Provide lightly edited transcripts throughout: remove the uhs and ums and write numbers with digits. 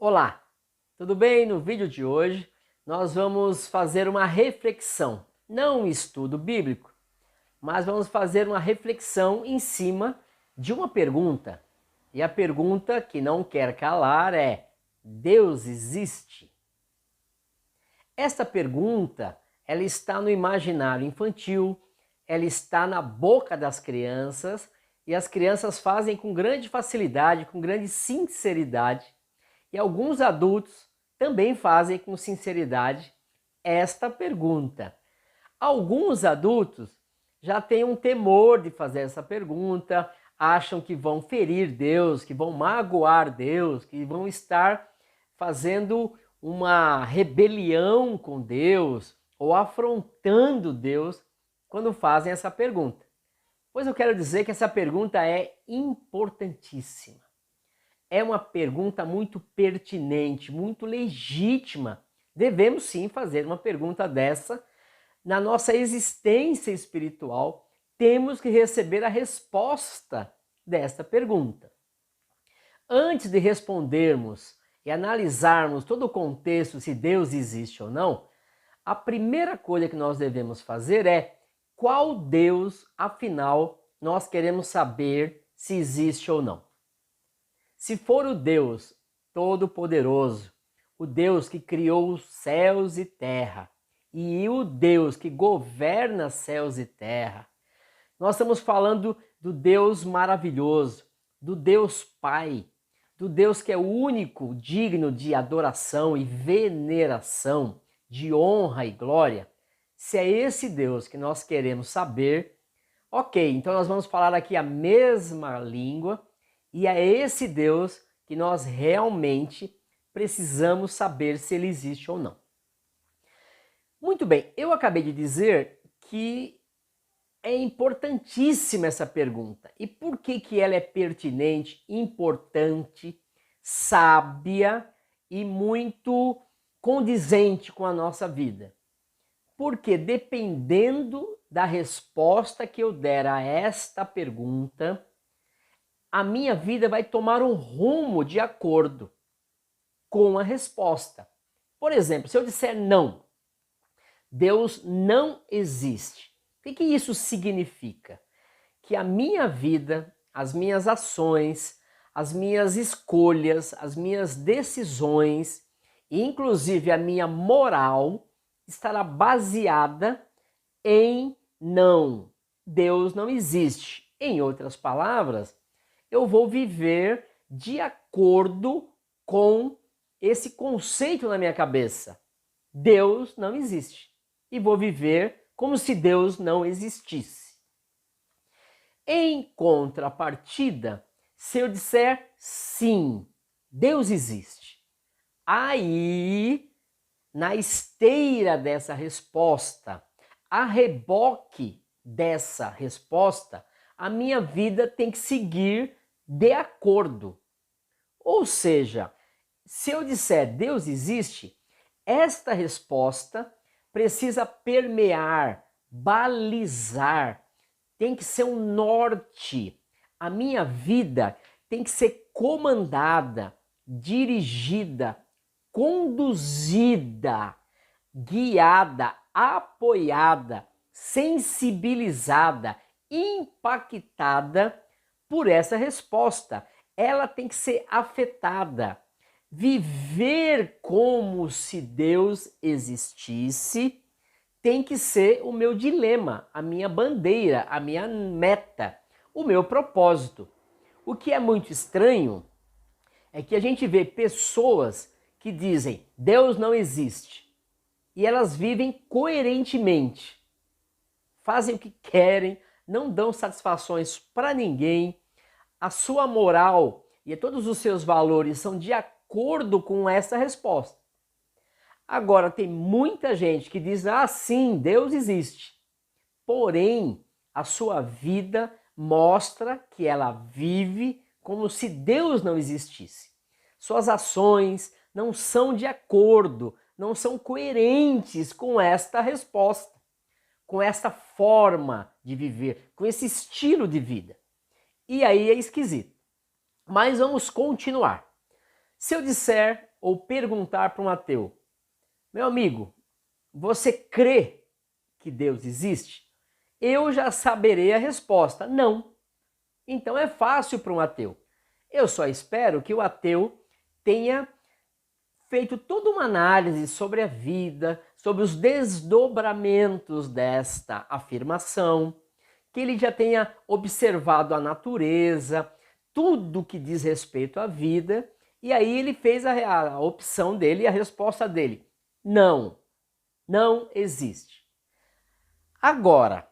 Olá, tudo bem? No vídeo de hoje nós vamos fazer uma reflexão, não um estudo bíblico, mas vamos fazer uma reflexão em cima de uma pergunta. E a pergunta que não quer calar é: Deus existe? Esta pergunta, ela está no imaginário infantil, ela está na boca das crianças e as crianças fazem com grande facilidade, com grande sinceridade. E alguns adultos também fazem com sinceridade esta pergunta. Alguns adultos já têm um temor de fazer essa pergunta, acham que vão ferir Deus, que vão magoar Deus, que vão estar fazendo uma rebelião com Deus ou afrontando Deus quando fazem essa pergunta. Pois eu quero dizer que essa pergunta é importantíssima. É uma pergunta muito pertinente, muito legítima. Devemos sim fazer uma pergunta dessa. Na nossa existência espiritual, temos que receber a resposta desta pergunta. Antes de respondermos e analisarmos todo o contexto, se Deus existe ou não, a primeira coisa que nós devemos fazer é: qual Deus, afinal, nós queremos saber se existe ou não? Se for o Deus Todo-Poderoso, o Deus que criou os céus e terra, e o Deus que governa céus e terra, nós estamos falando do Deus maravilhoso, do Deus Pai, do Deus que é o único digno de adoração e veneração, de honra e glória. Se é esse Deus que nós queremos saber, ok, então nós vamos falar aqui a mesma língua, e é esse Deus que nós realmente precisamos saber se ele existe ou não. Muito bem, eu acabei de dizer que é importantíssima essa pergunta. E por que ela é pertinente, importante, sábia e muito condizente com a nossa vida? Porque dependendo da resposta que eu der a esta pergunta, a minha vida vai tomar um rumo de acordo com a resposta. Por exemplo, se eu disser não, Deus não existe, o que isso significa? Que a minha vida, as minhas ações, as minhas escolhas, as minhas decisões, e inclusive a minha moral, estará baseada em não. Deus não existe. Em outras palavras, eu vou viver de acordo com esse conceito na minha cabeça. Deus não existe. E vou viver como se Deus não existisse. Em contrapartida, se eu disser sim, Deus existe, aí, na esteira dessa resposta, a reboque dessa resposta, a minha vida tem que seguir de acordo. Ou seja, se eu disser Deus existe, esta resposta precisa permear, balizar, tem que ser um norte. A minha vida tem que ser comandada, dirigida, conduzida, guiada, apoiada, sensibilizada, impactada por essa resposta. Ela tem que ser afetada. Viver como se Deus existisse tem que ser o meu dilema, a minha bandeira, a minha meta, o meu propósito. O que é muito estranho é que a gente vê pessoas que dizem Deus não existe e elas vivem coerentemente, fazem o que querem, não dão satisfações para ninguém, a sua moral e todos os seus valores são de acordo com essa resposta. Agora, tem muita gente que diz, sim, Deus existe. Porém, a sua vida mostra que ela vive como se Deus não existisse. Suas ações não são de acordo, não são coerentes com esta resposta, com esta forma de viver, com esse estilo de vida. E aí é esquisito. Mas vamos continuar. Se eu disser ou perguntar para um ateu, meu amigo, você crê que Deus existe? Eu já saberei a resposta, não. Então é fácil para um ateu. Eu só espero que o ateu tenha feito toda uma análise sobre a vida, sobre os desdobramentos desta afirmação, que ele já tenha observado a natureza, tudo que diz respeito à vida, e aí ele fez a opção dele e a resposta dele. Não, não existe. Agora,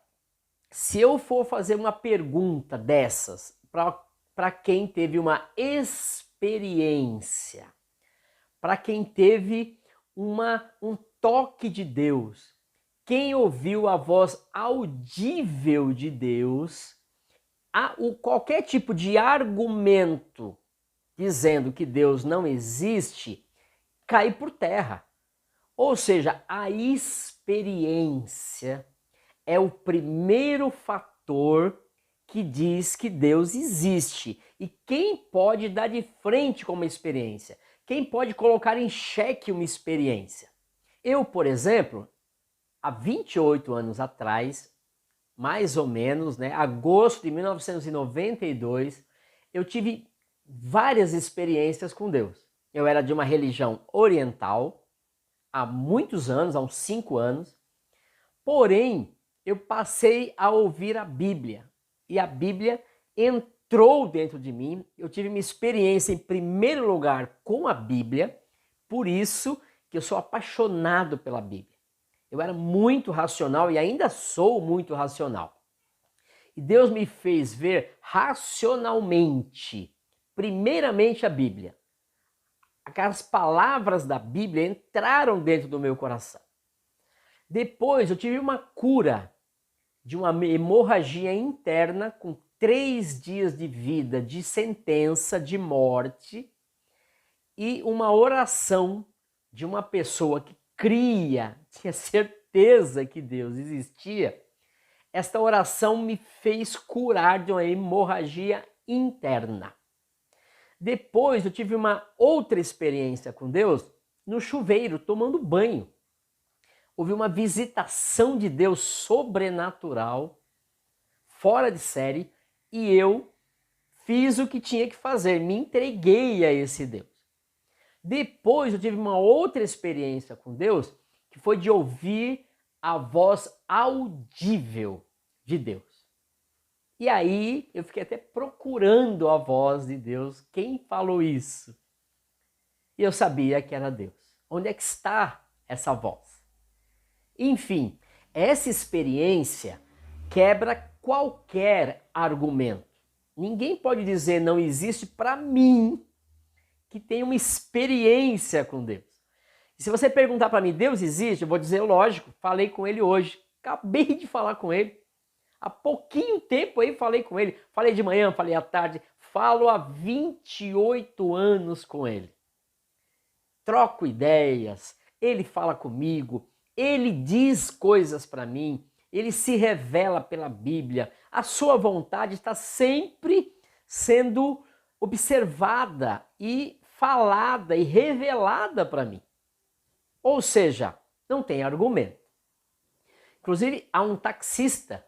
se eu for fazer uma pergunta dessas para quem teve uma experiência, para quem teve um toque de Deus, quem ouviu a voz audível de Deus, qualquer tipo de argumento dizendo que Deus não existe, cai por terra. Ou seja, a experiência é o primeiro fator que diz que Deus existe. E quem pode dar de frente com uma experiência? Quem pode colocar em xeque uma experiência? Eu, por exemplo, há 28 anos atrás, mais ou menos, agosto de 1992, eu tive várias experiências com Deus. Eu era de uma religião oriental, há muitos anos, há uns 5 anos, porém, eu passei a ouvir a Bíblia, e a Bíblia entrou dentro de mim. Eu tive uma experiência, em primeiro lugar, com a Bíblia, por isso que eu sou apaixonado pela Bíblia. Eu era muito racional e ainda sou muito racional. E Deus me fez ver racionalmente, primeiramente a Bíblia. Aquelas palavras da Bíblia entraram dentro do meu coração. Depois eu tive uma cura de uma hemorragia interna com 3 dias de vida, de sentença, de morte, e uma oração de uma pessoa que cria, tinha certeza que Deus existia. Esta oração me fez curar de uma hemorragia interna. Depois eu tive uma outra experiência com Deus no chuveiro, tomando banho. Houve uma visitação de Deus sobrenatural, fora de série, e eu fiz o que tinha que fazer, me entreguei a esse Deus. Depois eu tive uma outra experiência com Deus, que foi de ouvir a voz audível de Deus. E aí eu fiquei até procurando a voz de Deus, quem falou isso? E eu sabia que era Deus. Onde é que está essa voz? Enfim, essa experiência quebra qualquer argumento. Ninguém pode dizer não existe para mim que tem uma experiência com Deus. E se você perguntar para mim, Deus existe? Eu vou dizer, lógico, falei com ele hoje. Acabei de falar com ele. Há pouquinho tempo aí falei com ele. Falei de manhã, falei à tarde. Falo há 28 anos com ele. Troco ideias, ele fala comigo, ele diz coisas para mim, ele se revela pela Bíblia. A sua vontade está sempre sendo observada e falada e revelada para mim. Ou seja, não tem argumento. Inclusive, há um taxista,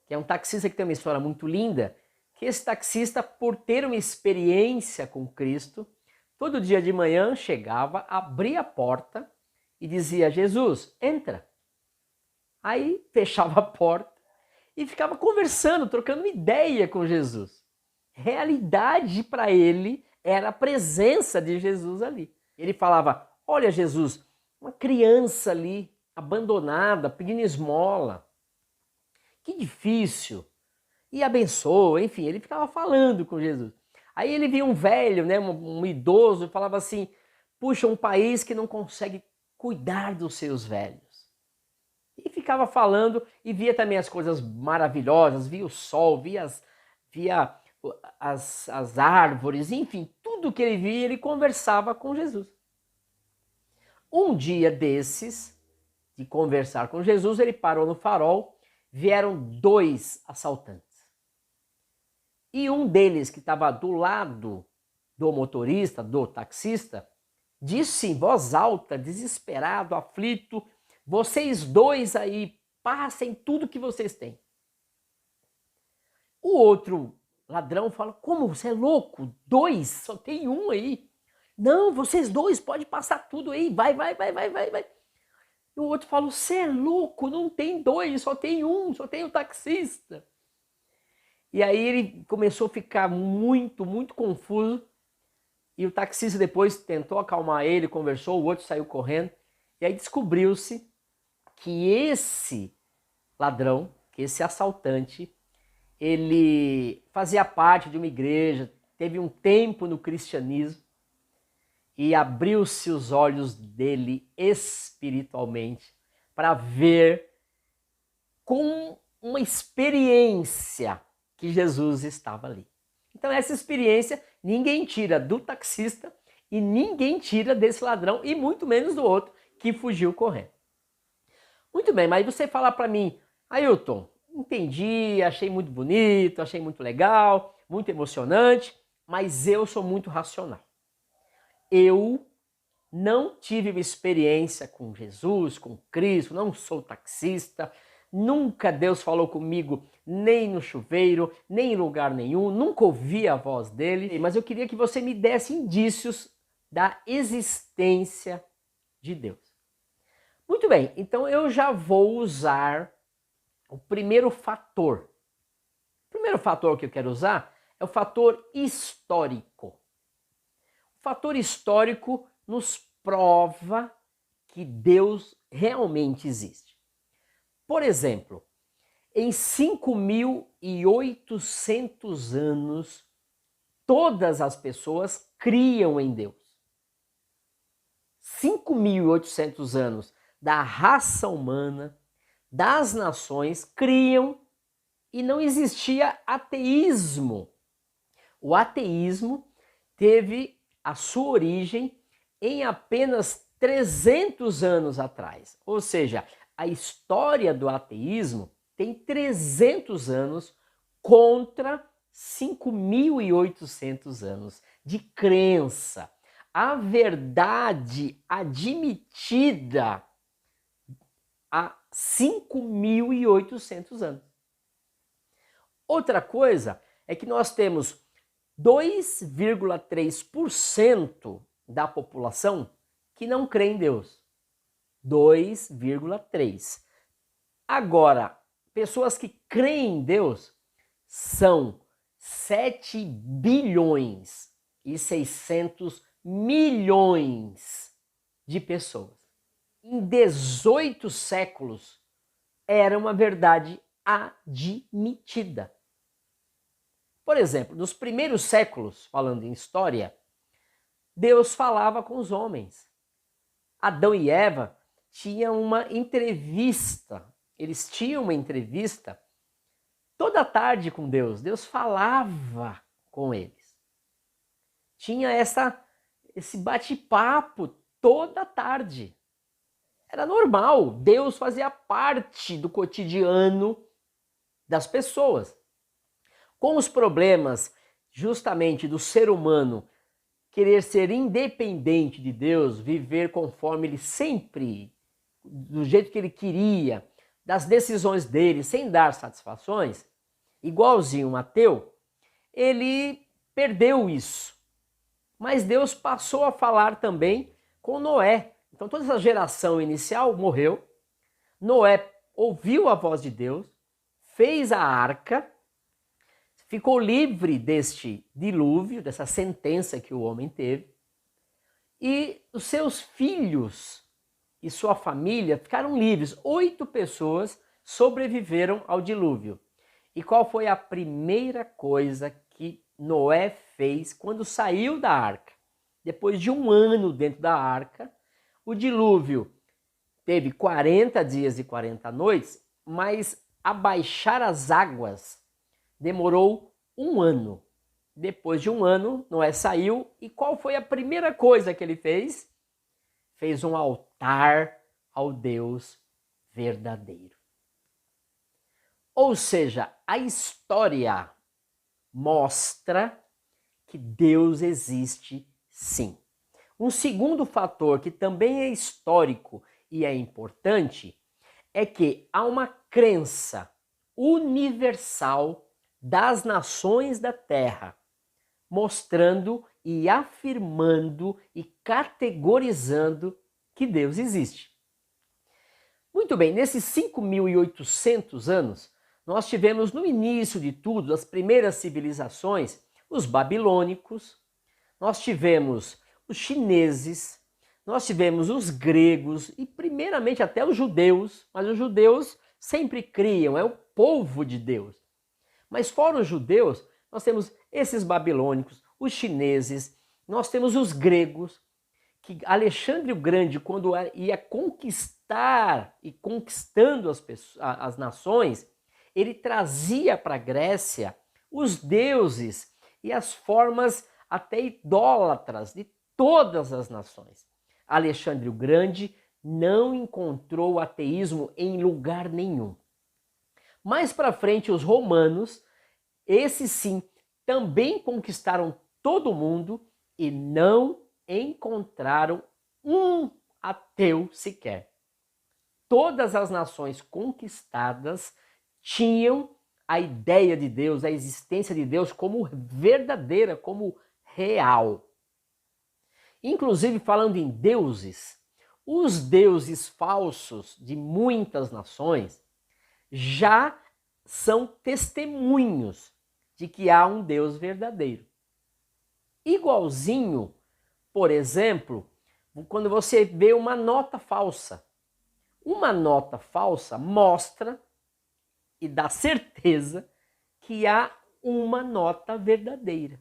que é um taxista que tem uma história muito linda, que esse taxista, por ter uma experiência com Cristo, todo dia de manhã chegava, abria a porta e dizia, Jesus, entra. Aí fechava a porta e ficava conversando, trocando ideia com Jesus. Realidade para ele era a presença de Jesus ali. Ele falava, olha Jesus, uma criança ali, abandonada, pedindo esmola. Que difícil. E abençoa, enfim, ele ficava falando com Jesus. Aí ele via um velho, um idoso, e falava assim, puxa, um país que não consegue cuidar dos seus velhos. E ficava falando e via também as coisas maravilhosas, via o sol, via as árvores, enfim, tudo que ele via, ele conversava com Jesus. Um dia desses, de conversar com Jesus, ele parou no farol, vieram 2 assaltantes. E um deles, que estava do lado do motorista, do taxista, disse em voz alta, desesperado, aflito: vocês dois aí, passem tudo que vocês têm. O outro ladrão fala: como, você é louco? Dois? Só tem um aí. Não, vocês dois, pode passar tudo aí, vai. E o outro fala: você é louco, não tem dois, só tem um, só tem o taxista. E aí ele começou a ficar muito confuso. E o taxista depois tentou acalmar ele, conversou, o outro saiu correndo. E aí descobriu-se que esse ladrão, que esse assaltante, ele fazia parte de uma igreja, teve um tempo no cristianismo e abriu-se os olhos dele espiritualmente para ver com uma experiência que Jesus estava ali. Então essa experiência ninguém tira do taxista e ninguém tira desse ladrão e muito menos do outro que fugiu correndo. Muito bem, mas você fala para mim: Ailton, entendi, achei muito bonito, achei muito legal, muito emocionante, mas eu sou muito racional. Eu não tive uma experiência com Jesus, com Cristo, não sou taxista, nunca Deus falou comigo nem no chuveiro, nem em lugar nenhum, nunca ouvi a voz dele, mas eu queria que você me desse indícios da existência de Deus. Muito bem, então eu já vou usar o primeiro fator. O primeiro fator que eu quero usar é o fator histórico. O fator histórico nos prova que Deus realmente existe. Por exemplo, em 5.800 anos, todas as pessoas criam em Deus. 5.800 anos da raça humana, das nações, criam e não existia ateísmo. O ateísmo teve a sua origem em apenas 300 anos atrás. Ou seja, a história do ateísmo tem 300 anos contra 5.800 anos de crença. A verdade admitida há 5.800 anos. Outra coisa é que nós temos 2,3% da população que não crê em Deus. 2,3%. Agora, pessoas que creem em Deus são 7 bilhões e 600 milhões de pessoas. Em 18 séculos era uma verdade admitida. Por exemplo, nos primeiros séculos, falando em história, Deus falava com os homens. Adão e Eva tinham uma entrevista. Eles tinham uma entrevista toda tarde com Deus. Deus falava com eles. Tinha esse bate-papo toda tarde. Era normal. Deus fazia parte do cotidiano das pessoas. Com os problemas justamente do ser humano querer ser independente de Deus, viver conforme ele sempre, do jeito que ele queria, das decisões dele, sem dar satisfações, igualzinho um ateu, ele perdeu isso. Mas Deus passou a falar também com Noé. Então toda essa geração inicial morreu. Noé ouviu a voz de Deus, fez a arca, ficou livre deste dilúvio, dessa sentença que o homem teve, e os seus filhos e sua família ficaram livres. 8 pessoas sobreviveram ao dilúvio. E qual foi a primeira coisa que Noé fez quando saiu da arca? Depois de 1 ano dentro da arca, o dilúvio teve 40 dias e 40 noites, mas abaixar as águas demorou 1 ano. Depois de 1 ano, Noé saiu e qual foi a primeira coisa que ele fez? Fez um altar ao Deus verdadeiro. Ou seja, a história mostra que Deus existe sim. Um segundo fator que também é histórico e é importante é que há uma crença universal das nações da Terra, mostrando e afirmando e categorizando que Deus existe. Muito bem, nesses 5.800 anos, nós tivemos no início de tudo, as primeiras civilizações, os babilônicos, nós tivemos os chineses, nós tivemos os gregos e primeiramente até os judeus, mas os judeus sempre criam, é o povo de Deus. Mas fora os judeus, nós temos esses babilônicos, os chineses, nós temos os gregos, que Alexandre o Grande, quando ia conquistar e conquistando as nações, ele trazia para a Grécia os deuses e as formas até idólatras de todas as nações. Alexandre o Grande não encontrou ateísmo em lugar nenhum. Mais para frente, os romanos, esses sim, também conquistaram todo o mundo e não encontraram um ateu sequer. Todas as nações conquistadas tinham a ideia de Deus, a existência de Deus como verdadeira, como real. Inclusive, falando em deuses, os deuses falsos de muitas nações já são testemunhos de que há um Deus verdadeiro. Igualzinho, por exemplo, quando você vê uma nota falsa. Uma nota falsa mostra e dá certeza que há uma nota verdadeira.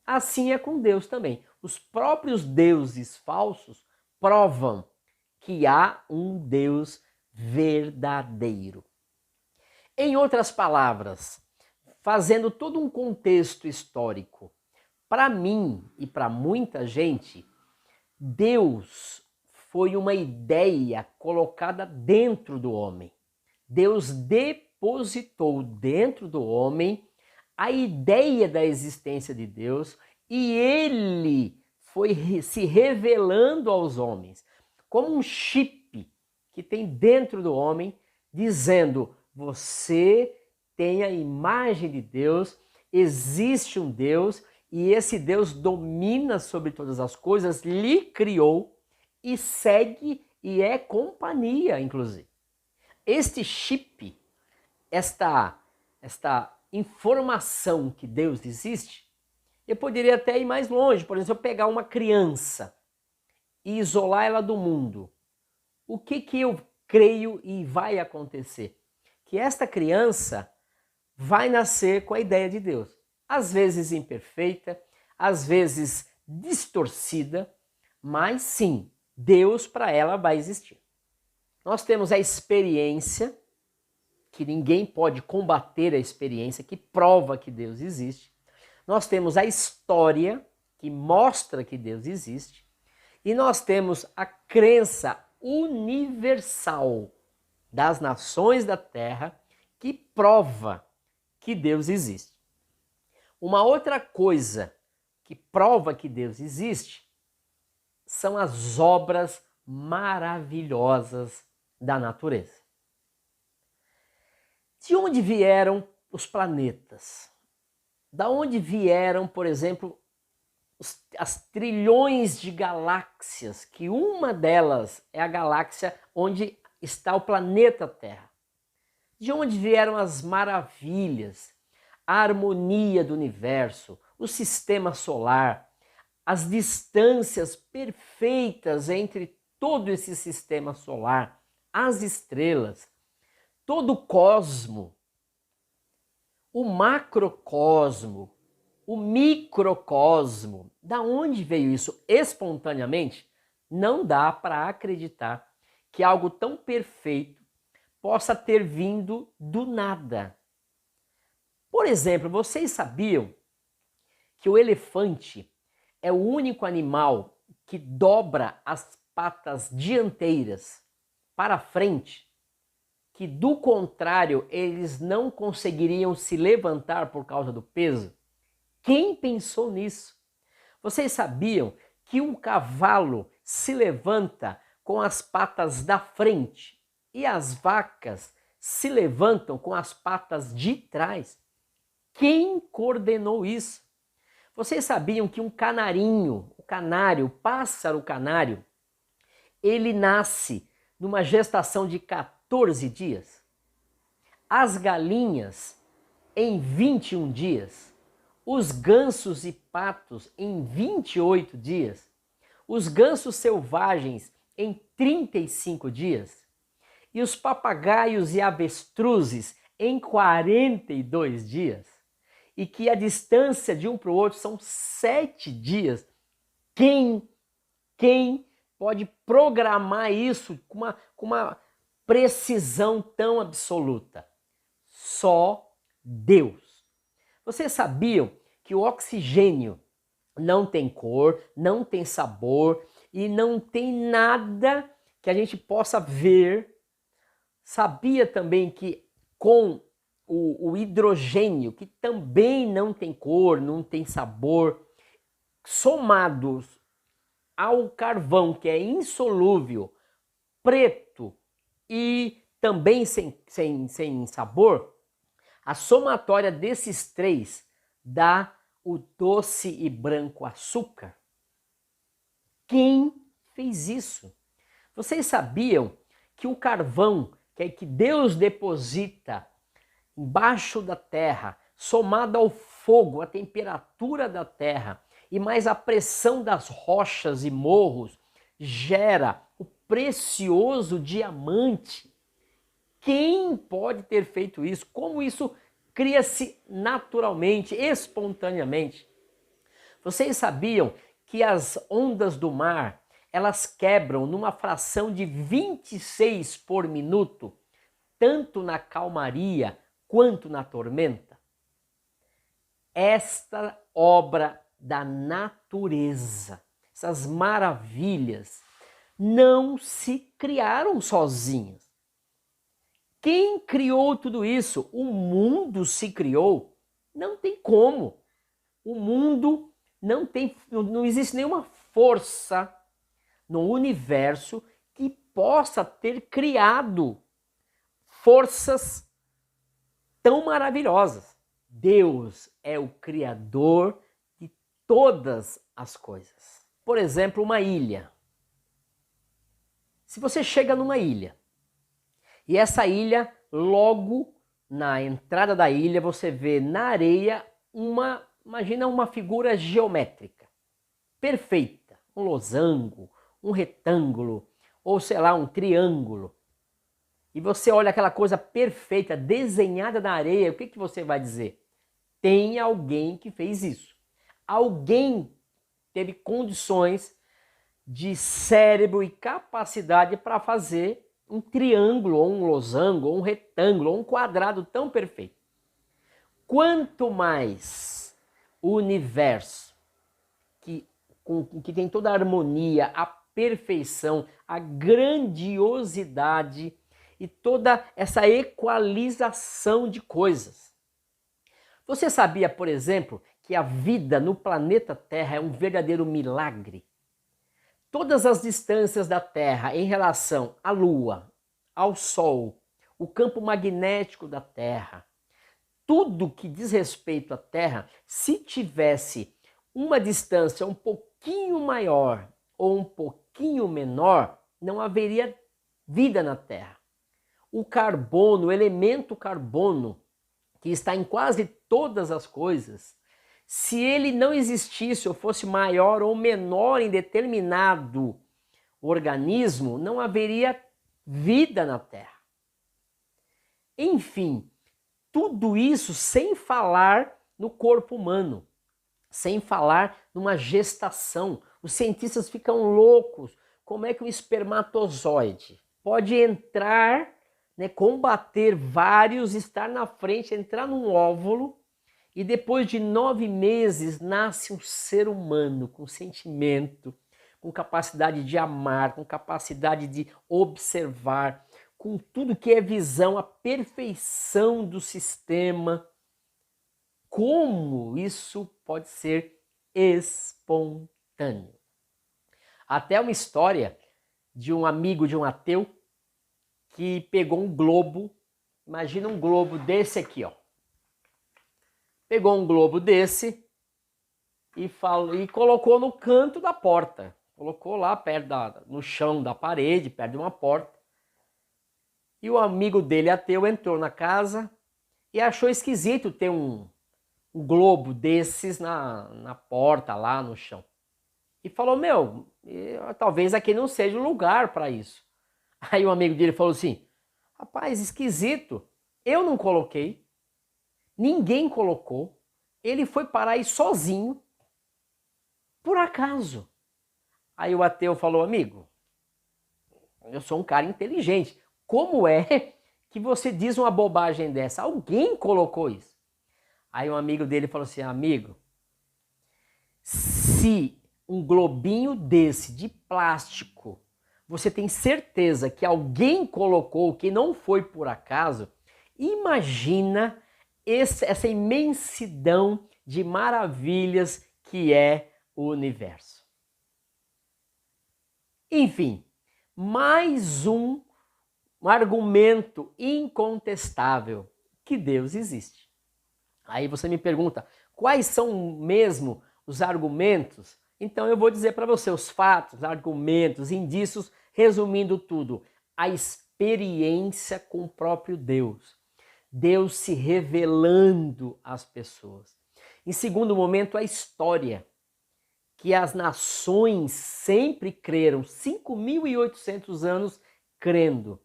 Assim é com Deus também. Os próprios deuses falsos provam que há um Deus verdadeiro. Em outras palavras, fazendo todo um contexto histórico, para mim e para muita gente, Deus foi uma ideia colocada dentro do homem. Deus depositou dentro do homem a ideia da existência de Deus e ele foi se revelando aos homens como um chip que tem dentro do homem, dizendo: você tem a imagem de Deus, existe um Deus e esse Deus domina sobre todas as coisas, lhe criou e segue e é companhia, inclusive. Este chip, esta informação que Deus existe, eu poderia até ir mais longe. Por exemplo, se eu pegar uma criança e isolar ela do mundo, o que eu creio e vai acontecer? Que esta criança vai nascer com a ideia de Deus. Às vezes imperfeita, às vezes distorcida, mas sim, Deus para ela vai existir. Nós temos a experiência, que ninguém pode combater a experiência, que prova que Deus existe. Nós temos a história, que mostra que Deus existe. E nós temos a crença universal das nações da Terra, que prova que Deus existe. Uma outra coisa que prova que Deus existe são as obras maravilhosas da natureza. De onde vieram os planetas? Da onde vieram, por exemplo, as trilhões de galáxias, que uma delas é a galáxia onde está o planeta Terra? De onde vieram as maravilhas, a harmonia do universo, o sistema solar, as distâncias perfeitas entre todo esse sistema solar, as estrelas, todo o cosmo, o macrocosmo, o microcosmo. Da onde veio isso? Espontaneamente? Não dá para acreditar que algo tão perfeito possa ter vindo do nada. Por exemplo, vocês sabiam que o elefante é o único animal que dobra as patas dianteiras para frente, que do contrário eles não conseguiriam se levantar por causa do peso? Quem pensou nisso? Vocês sabiam que um cavalo se levanta com as patas da frente e as vacas se levantam com as patas de trás? Quem coordenou isso? Vocês sabiam que um canarinho, o canário, o pássaro canário, ele nasce numa gestação de 14 dias? As galinhas em 21 dias, os gansos e patos em 28 dias, os gansos selvagens em 35 dias e os papagaios e avestruzes em 42 dias, e que a distância de um para o outro são 7 dias. Quem pode programar isso com uma precisão tão absoluta? Só Deus. Vocês sabiam que o oxigênio não tem cor, não tem sabor e não tem nada que a gente possa ver? Sabia também que com o hidrogênio, que também não tem cor, não tem sabor, somados ao carvão, que é insolúvel, preto e também sem sabor, a somatória desses três dá o doce e branco açúcar? Quem fez isso? Vocês sabiam que o carvão que Deus deposita embaixo da terra, somado ao fogo, a temperatura da terra e mais a pressão das rochas e morros, gera o precioso diamante? Quem pode ter feito isso? Como isso cria-se naturalmente, espontaneamente? Vocês sabiam que as ondas do mar, elas quebram numa fração de 26 por minuto, tanto na calmaria quanto na tormenta? Esta obra da natureza, essas maravilhas, não se criaram sozinhas. Quem criou tudo isso? O mundo se criou? Não tem como. O mundo não existe nenhuma força no universo que possa ter criado forças tão maravilhosas. Deus é o criador de todas as coisas. Por exemplo, uma ilha. Se você chega numa ilha, e essa ilha, logo na entrada da ilha, você vê na areia imagina uma figura geométrica, perfeita, um losango, um retângulo, ou sei lá, um triângulo. E você olha aquela coisa perfeita, desenhada na areia, o que você vai dizer? Tem alguém que fez isso. Alguém teve condições de cérebro e capacidade para fazer um triângulo, ou um losango, ou um retângulo, ou um quadrado tão perfeito. Quanto mais o universo, que tem toda a harmonia, a perfeição, a grandiosidade e toda essa equalização de coisas. Você sabia, por exemplo, que a vida no planeta Terra é um verdadeiro milagre? Todas as distâncias da Terra em relação à Lua, ao Sol, o campo magnético da Terra, tudo que diz respeito à Terra, se tivesse uma distância um pouquinho maior ou um pouquinho menor, não haveria vida na Terra. O carbono, o elemento carbono, que está em quase todas as coisas, se ele não existisse ou fosse maior ou menor em determinado organismo, não haveria vida na Terra. Enfim, tudo isso sem falar no corpo humano, sem falar numa gestação. Os cientistas ficam loucos. Como é que um espermatozoide pode entrar, combater vários, estar na frente, entrar num óvulo, e depois de 9 meses nasce um ser humano com sentimento, com capacidade de amar, com capacidade de observar, com tudo que é visão, a perfeição do sistema. como isso pode ser espontâneo. Até uma história de um amigo de um ateu que pegou um globo, imagina um globo desse aqui, ó. Pegou um globo desse e colocou no canto da porta. Colocou lá perto no chão da parede, perto de uma porta. E o amigo dele, ateu, entrou na casa e achou esquisito ter um globo desses na porta, lá no chão. E falou, talvez aqui não seja o lugar para isso. Aí o amigo dele falou assim, rapaz, esquisito, eu não coloquei, ninguém colocou, ele foi parar aí sozinho, por acaso. Aí o ateu falou, amigo, eu sou um cara inteligente, como é que você diz uma bobagem dessa? Alguém colocou isso. Aí um amigo dele falou assim, amigo, se um globinho desse de plástico, você tem certeza que alguém colocou, que não foi por acaso, imagina essa imensidão de maravilhas que é o universo. Enfim, mais um argumento incontestável que Deus existe. Aí você me pergunta, quais são mesmo os argumentos? Então eu vou dizer para você os fatos, argumentos, indícios, resumindo tudo. A experiência com o próprio Deus. Deus se revelando às pessoas. Em segundo momento, a história, que as nações sempre creram, 5.800 anos crendo.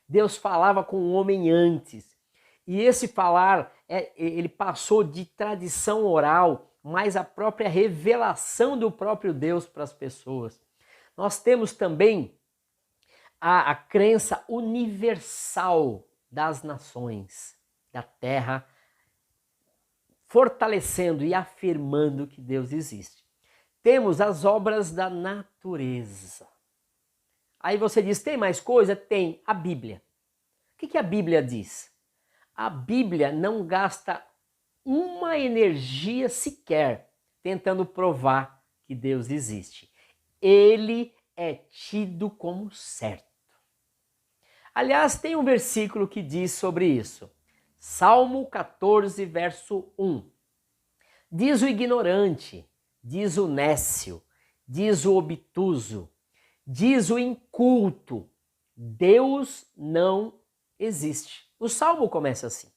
Deus falava com o homem antes. E esse falar, ele passou de tradição oral, mas a própria revelação do próprio Deus para as pessoas. Nós temos também a crença universal das nações, da terra, fortalecendo e afirmando que Deus existe. Temos as obras da natureza. Aí você diz, tem mais coisa? Tem a Bíblia. O que a Bíblia diz? A Bíblia não gasta uma energia sequer tentando provar que Deus existe. Ele é tido como certo. Aliás, tem um versículo que diz sobre isso. Salmo 14, verso 1. Diz o ignorante, diz o nécio, diz o obtuso, diz o inculto, Deus não existe. O Salmo começa assim.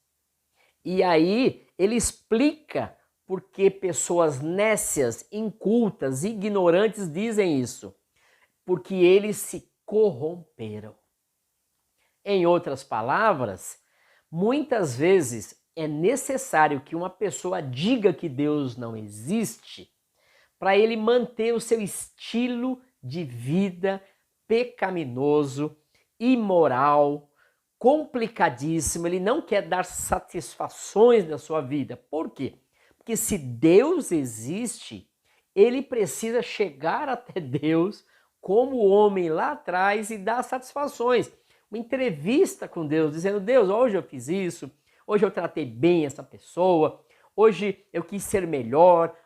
E aí ele explica por que pessoas nécias, incultas, ignorantes dizem isso. Porque eles se corromperam. Em outras palavras, muitas vezes é necessário que uma pessoa diga que Deus não existe para ele manter o seu estilo de vida pecaminoso, imoral, complicadíssimo. Ele não quer dar satisfações na sua vida. Por quê? Porque se Deus existe, ele precisa chegar até Deus como homem lá atrás e dar satisfações. Uma entrevista com Deus, dizendo, Deus, hoje eu fiz isso, hoje eu tratei bem essa pessoa, hoje eu quis ser melhor.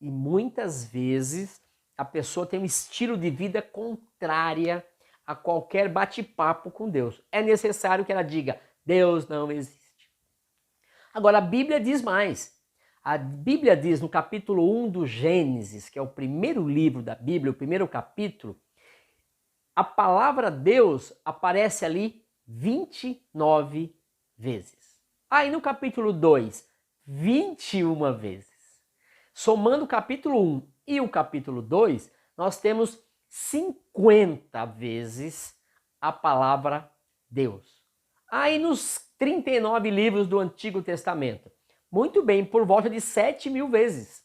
E muitas vezes a pessoa tem um estilo de vida contrária a qualquer bate-papo com Deus. É necessário que ela diga, Deus não existe. Agora, a Bíblia diz mais. A Bíblia diz no capítulo 1 do Gênesis, que é o primeiro livro da Bíblia, o primeiro capítulo, a palavra Deus aparece ali 29 vezes. Aí no capítulo 2, 21 vezes. Somando o capítulo 1 e o capítulo 2, nós temos 50 vezes a palavra Deus. Aí nos 39 livros do Antigo Testamento, muito bem, por volta de 7.000 vezes.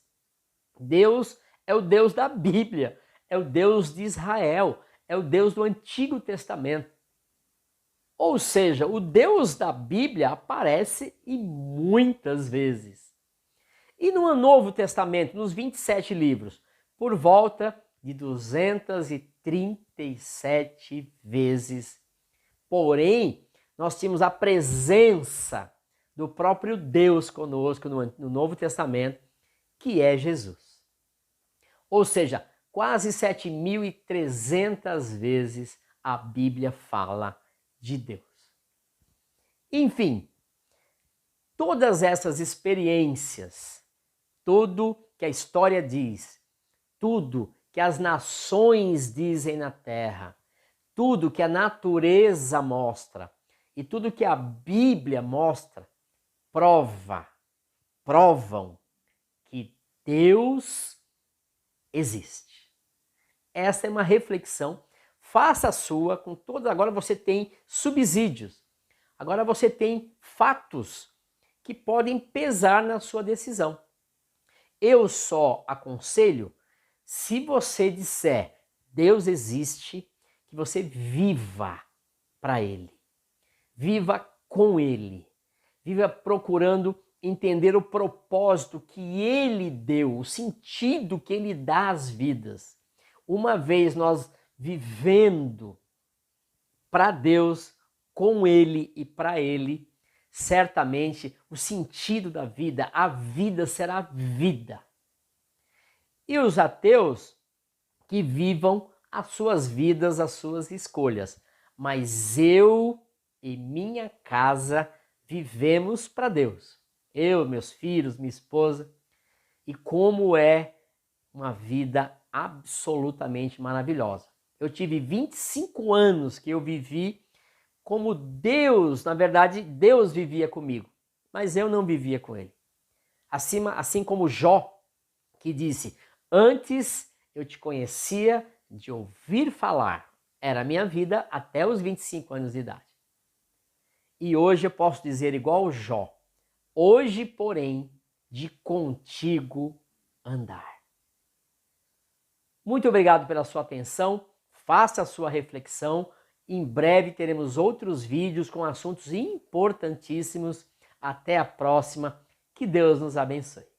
Deus é o Deus da Bíblia, é o Deus de Israel, é o Deus do Antigo Testamento. Ou seja, o Deus da Bíblia aparece e muitas vezes. E no Novo Testamento, nos 27 livros, por volta de 237 vezes. Porém, nós tínhamos a presença do próprio Deus conosco no Novo Testamento, que é Jesus. Ou seja, quase 7.300 vezes a Bíblia fala de Deus. Enfim, todas essas experiências, tudo que a história diz, tudo que as nações dizem na terra, tudo que a natureza mostra e tudo que a Bíblia mostra, provam que Deus existe. Essa é uma reflexão. Faça a sua com todas. Agora você tem subsídios. Agora você tem fatos que podem pesar na sua decisão. Eu só aconselho, se você disser Deus existe, que você viva para Ele. Viva com Ele. Viva procurando entender o propósito que Ele deu, o sentido que Ele dá às vidas. Uma vez nós vivendo para Deus, com Ele e para Ele, certamente o sentido da vida, a vida será vida. E os ateus que vivam as suas vidas, as suas escolhas. Mas eu e minha casa vivemos para Deus. Eu, meus filhos, minha esposa. E como é uma vida absolutamente maravilhosa. Eu tive 25 anos que eu vivi como Deus, na verdade, Deus vivia comigo, mas eu não vivia com Ele. Assim como Jó, que disse, antes eu te conhecia de ouvir falar, era a minha vida até os 25 anos de idade. E hoje eu posso dizer igual Jó, hoje, porém, de contigo andar. Muito obrigado pela sua atenção, faça a sua reflexão. Em breve teremos outros vídeos com assuntos importantíssimos. Até a próxima. Que Deus nos abençoe.